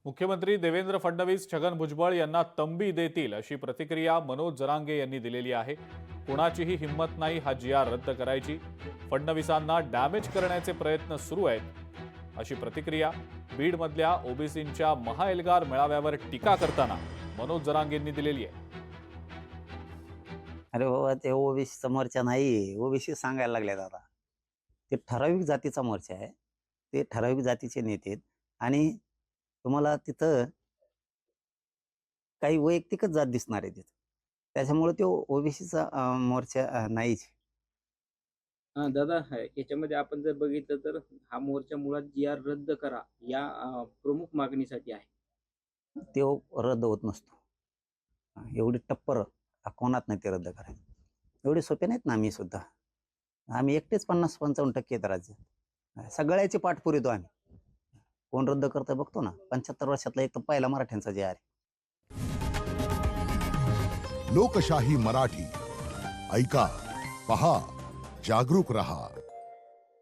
मुख्यमंत्री देवेंद्र फडणवीस छगन भुजबळ यांना तंबी देतील अशी प्रतिक्रिया मनोज जरांगे यांनी दिलेली आहे। कोणाचीही हिंमत नाही हा जी.आर रद्द करायची, फडणवीसांना डॅमेज करण्याचे प्रयत्न सुरू आहेत अशी प्रतिक्रिया बीडमधल्या ओबीसींच्या महाएल्गार मेळाव्यावर टीका करताना मनोज जरांगेंनी दिलेली आहे। अरे बाबा, ते ओबीसीचा मोर्चा नाही, ओबीसी सांगायला लागले दादा। ते ठराविक जातीचा मोर्चा आहे, ते ठराविक जातीचे नेते आहेत आणि तुम्हाला तिथं काही वैयक्तिकच जात दिसणार आहे तिथं, त्याच्यामुळे तो ओबीसीचा मोर्चा नाहीच। दादा, याच्यामध्ये आपण जर बघितलं तर हा मोर्चा मुळात जी.आर रद्द करा या प्रमुख मागणीसाठी आहे। तो रद्द होत नसतो। एवढी टप्पर कोणात नाही ते रद्द करायचं, एवढे सोपे नाहीत ना। आम्ही एकटेच 50-55% आहेत राज्य, सगळ्याची पाठ पुरवतो आम्ही। कोण रद्द करतं बघतो ना, 75 वर्षातला एक तर पहिला मराठ्यांचा जी.आर आहे। लोकशाही मराठी ऐका, पहा, जागरूक रहा।